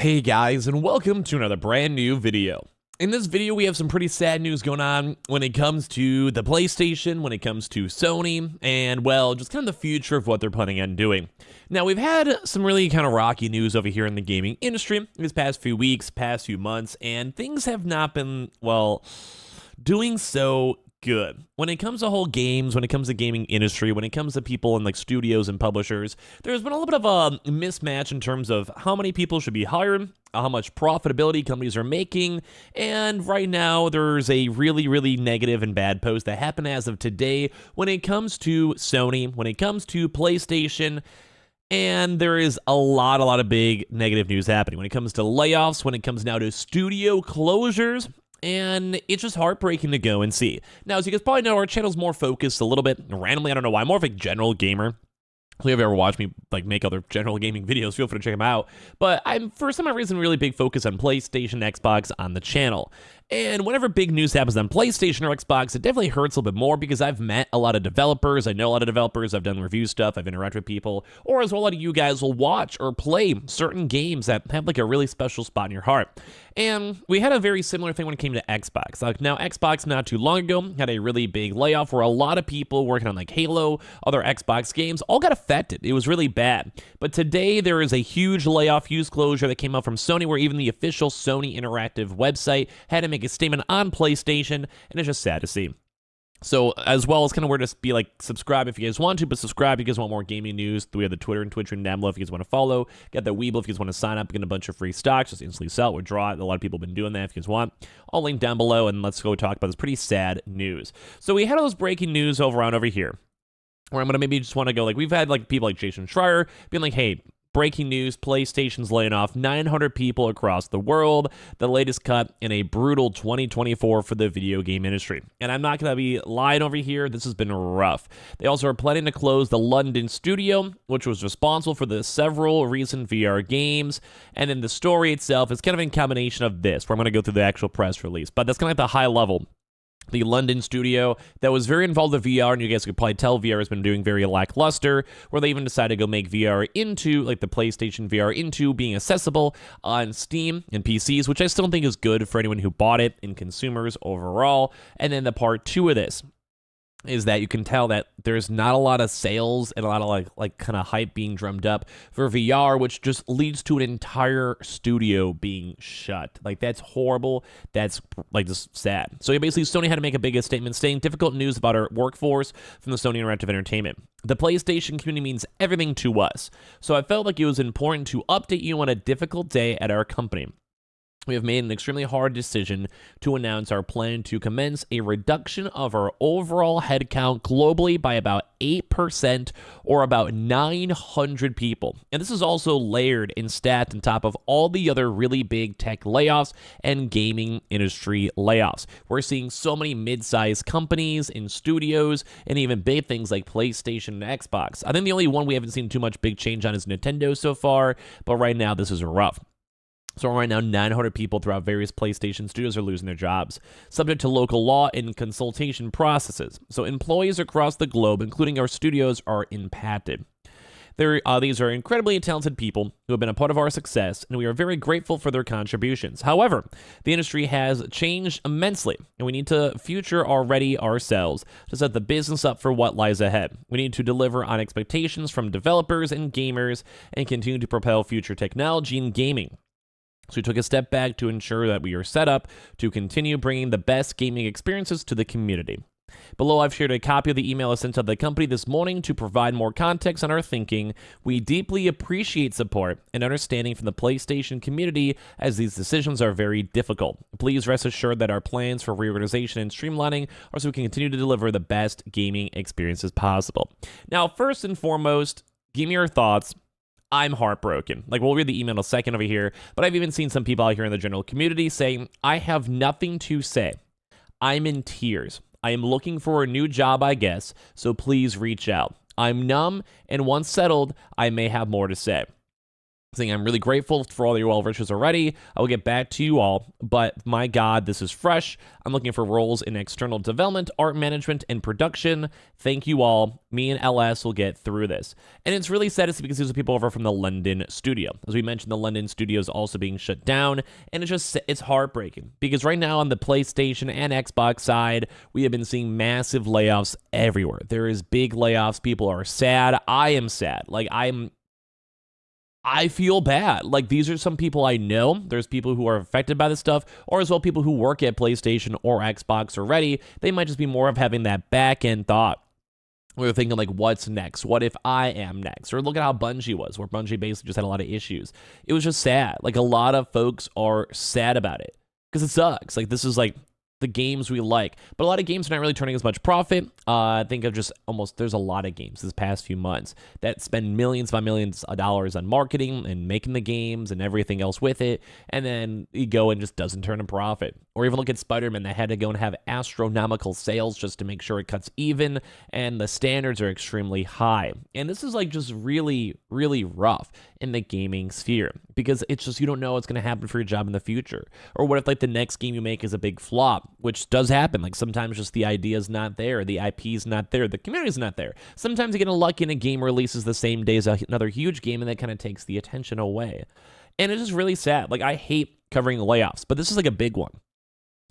Hey guys, and welcome to another brand new video. In this video, we have some pretty sad news going on when it comes to the PlayStation, when it comes to Sony, and well, just kind of the future of what they're planning on doing. Now, we've had some really kind of rocky news over here in the gaming industry these past few weeks, past few months, and things have not been, well, doing so good. When it comes to whole games, when it comes to gaming industry, when it comes to people in like studios and publishers, there's been a little bit of a mismatch in terms of how many people should be hired, how much profitability companies are making, and right now there's a really negative and bad post that happened as of today when it comes to Sony, when it comes to PlayStation, and there is a lot of big negative news happening when it comes to layoffs, when it comes now to studio closures. And it's just heartbreaking to go and see. Now, as you guys probably know, our channel's more focused a little bit randomly. I don't know why. I'm more of a general gamer. If you've ever watched me like make other general gaming videos, feel free to check them out. But I'm, for some reason, really big focus on PlayStation, Xbox on the channel. And whenever big news happens on PlayStation or Xbox, it definitely hurts a little bit more because I've met a lot of developers. I know a lot of developers. I've done review stuff. I've interacted with people. Or as well, a lot of you guys will watch or play certain games that have like a really special spot in your heart. And we had a very similar thing when it came to Xbox. Like now, Xbox not too long ago had a really big layoff where a lot of people working on like Halo, other Xbox games, all got affected. It was really bad. But today there is a huge layoff, huge closure that came out from Sony, where even the official Sony Interactive website had to make a statement on PlayStation, and it's just sad to see. So, as well as kind of where to be like, subscribe if you guys want to, but subscribe if you guys want more gaming news. We have the Twitter and Twitch written down below if you guys want to follow. Got the Weeble if you guys want to sign up, get a bunch of free stocks, just instantly sell, withdraw it. A lot of people have been doing that if you guys want. I'll link down below, and let's go talk about this pretty sad news. So, we had all this breaking news over here, where I'm going to maybe just want to go, like, we've had like people like Jason Schreier being like, hey, breaking news, PlayStation's laying off 900 people across the world, the latest cut in a brutal 2024 for the video game industry. And I'm not going to be lying over here, this has been rough. They also are planning to close the London studio, which was responsible for the several recent VR games. And then the story itself is kind of a combination of this, where I'm going to go through the actual press release. But that's kind of like the high level. The London studio that was very involved with VR, and you guys could probably tell VR has been doing very lackluster, where they even decided to go make VR into, like the PlayStation VR, into being accessible on Steam and PCs, which I still think is good for anyone who bought it and consumers overall. And then the part two of this is that you can tell that there's not a lot of sales and a lot of like kind of hype being drummed up for VR, which just leads to an entire studio being shut. Like, that's horrible. That's like just sad. So basically, Sony had to make a big statement saying difficult news about our workforce from the Sony Interactive Entertainment. The PlayStation community means everything to us. So I felt like it was important to update you on a difficult day at our company. We have made an extremely hard decision to announce our plan to commence a reduction of our overall headcount globally by about 8%, or about 900 people. And this is also layered and stacked on top of all the other really big tech layoffs and gaming industry layoffs. We're seeing so many mid-sized companies and studios, and even big things like PlayStation and Xbox. I think the only one we haven't seen too much big change on is Nintendo so far, but right now this is rough. So right now, 900 people throughout various PlayStation studios are losing their jobs, subject to local law and consultation processes. So employees across the globe, including our studios, are impacted. These are incredibly talented people who have been a part of our success, and we are very grateful for their contributions. However, the industry has changed immensely, and we need to future already ourselves to set the business up for what lies ahead. We need to deliver on expectations from developers and gamers and continue to propel future technology in gaming. So we took a step back to ensure that we are set up to continue bringing the best gaming experiences to the community. Below, I've shared a copy of the email I sent to the company this morning to provide more context on our thinking. We deeply appreciate support and understanding from the PlayStation community, as these decisions are very difficult. Please rest assured that our plans for reorganization and streamlining are so we can continue to deliver the best gaming experiences possible. Now, first and foremost, give me your thoughts. I'm heartbroken. Like, we'll read the email in a second over here, but I've even seen some people out here in the general community saying, I have nothing to say. I'm in tears. I am looking for a new job, I guess, so please reach out. I'm numb, and once settled, I may have more to say. saying, I'm really grateful for all your well wishes already. I will get back to you all, but my God, this is fresh. I'm looking for roles in external development, art management, and production. Thank you all. Me and LS will get through this. And it's really sad to see because these are people over from the London studio. As we mentioned, the London studio is also being shut down, and it's heartbreaking because right now on the PlayStation and Xbox side, we have been seeing massive layoffs everywhere. There is big layoffs. People are sad. I am sad. I feel bad. Like, these are some people I know. There's people who are affected by this stuff, or as well people who work at PlayStation or Xbox already. They might just be more of having that back-end thought. We were thinking, like, what's next? What if I am next? Or look at how Bungie was, where Bungie basically just had a lot of issues. It was just sad. Like, a lot of folks are sad about it because it sucks. Like, this is, like, the games we like, but a lot of games are not really turning as much profit. Think of just there's a lot of games this past few months that spend millions by millions of dollars on marketing and making the games and everything else with it, and then you go and just doesn't turn a profit. Or even look at Spider-Man that had to go and have astronomical sales just to make sure it cuts even, and the standards are extremely high. And this is like just really, really rough in the gaming sphere because it's just, you don't know what's going to happen for your job in the future. Or what if like the next game you make is a big flop, which does happen. Like sometimes just the idea is not there, the IP is not there, the community is not there. Sometimes you get a lucky and a game releases the same day as another huge game, and that kind of takes the attention away. And it's just really sad. Like, I hate covering layoffs, but this is like a big one.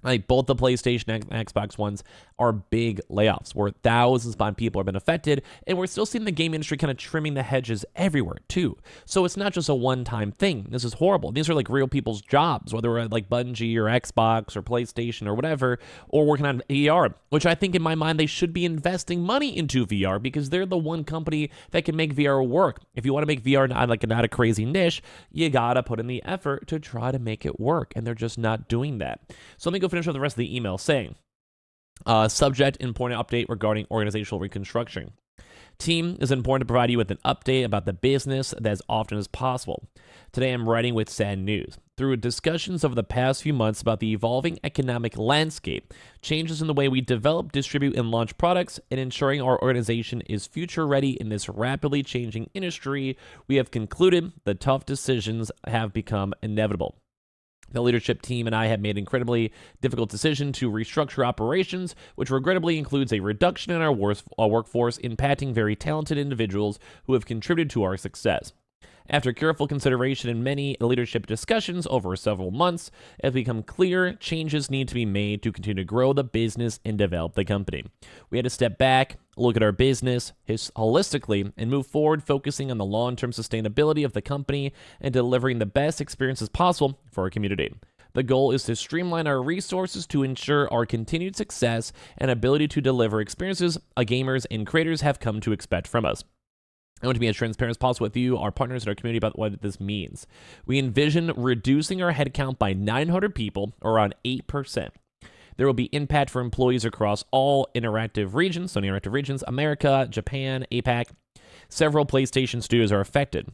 Like, both the PlayStation and Xbox ones are big layoffs where thousands of people have been affected, and we're still seeing the game industry kind of trimming the hedges everywhere, too. So it's not just a one-time thing. This is horrible. These are, like, real people's jobs, whether we're at, like, Bungie or Xbox or PlayStation or whatever, or working on VR, which I think in my mind they should be investing money into VR because they're the one company that can make VR work. If you want to make VR not a crazy niche, you gotta put in the effort to try to make it work, and they're just not doing that. So let me go finish up the rest of the email saying, subject, important update regarding organizational reconstruction. Team, is important to provide you with an update about the business as often as possible. Today I'm writing with sad news. Through discussions over the past few months about the evolving economic landscape, changes in the way we develop, distribute, and launch products, and ensuring our organization is future ready in this rapidly changing industry, we have concluded the tough decisions have become inevitable. The leadership team and I have made an incredibly difficult decision to restructure operations, which regrettably includes a reduction in our workforce, impacting very talented individuals who have contributed to our success. After careful consideration and many leadership discussions over several months, it has become clear changes need to be made to continue to grow the business and develop the company. We had to step back, look at our business holistically, and move forward, focusing on the long-term sustainability of the company and delivering the best experiences possible for our community. The goal is to streamline our resources to ensure our continued success and ability to deliver experiences our gamers and creators have come to expect from us. I want to be as transparent as possible with you, our partners, and our community about what this means. We envision reducing our headcount by 900 people, or around 8%. There will be impact for employees across all interactive regions, Sony interactive regions, America, Japan, APAC. Several PlayStation studios are affected.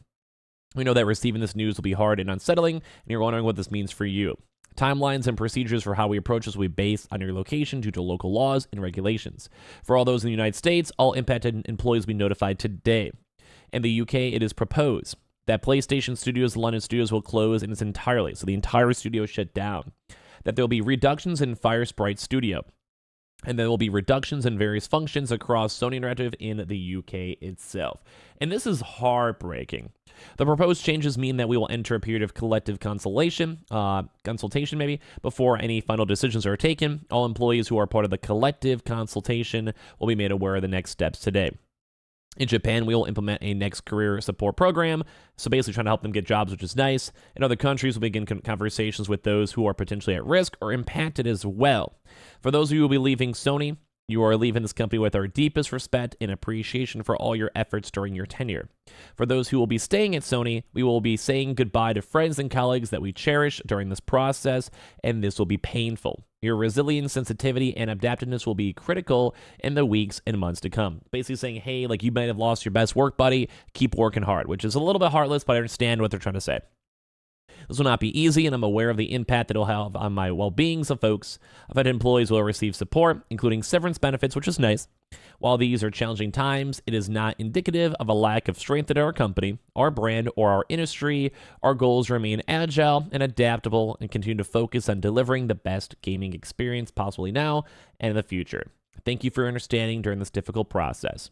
We know that receiving this news will be hard and unsettling, and you're wondering what this means for you. Timelines and procedures for how we approach this will be based on your location due to local laws and regulations. For all those in the United States, all impacted employees will be notified today. In the UK, it is proposed that PlayStation Studios, London Studios will close in its entirety, so the entire studio shut down. That there will be reductions in Fire Sprite Studio, and there will be reductions in various functions across Sony Interactive in the UK itself. And this is heartbreaking. The proposed changes mean that we will enter a period of collective consultation before any final decisions are taken. All employees who are part of the collective consultation will be made aware of the next steps today. In Japan, we will implement a next career support program, so basically trying to help them get jobs, which is nice. In other countries, we'll begin conversations with those who are potentially at risk or impacted as well. For those of you who will be leaving Sony, you are leaving this company with our deepest respect and appreciation for all your efforts during your tenure. For those who will be staying at Sony, we will be saying goodbye to friends and colleagues that we cherish during this process, and this will be painful. Your resilience, sensitivity, and adaptiveness will be critical in the weeks and months to come. Basically saying, hey, like, you might have lost your best work buddy, keep working hard, which is a little bit heartless, but I understand what they're trying to say. This will not be easy, and I'm aware of the impact that it'll have on my well-being, so folks, affected employees will receive support, including severance benefits, which is nice. While these are challenging times, it is not indicative of a lack of strength in our company, our brand, or our industry. Our goals remain agile and adaptable and continue to focus on delivering the best gaming experience possibly now and in the future. Thank you for your understanding during this difficult process.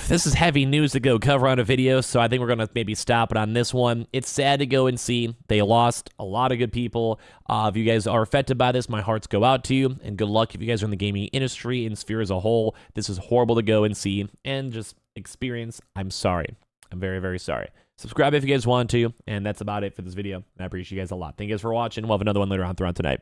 This is heavy news to go cover on a video, so I think we're going to maybe stop it on this one. It's sad to go and see. They lost a lot of good people. If you guys are affected by this, my hearts go out to you, and good luck if you guys are in the gaming industry and sphere as a whole. This is horrible to go and see and just experience. I'm sorry. I'm very, very sorry. Subscribe if you guys want to, and that's about it for this video. I appreciate you guys a lot. Thank you guys for watching. We'll have another one later on throughout tonight.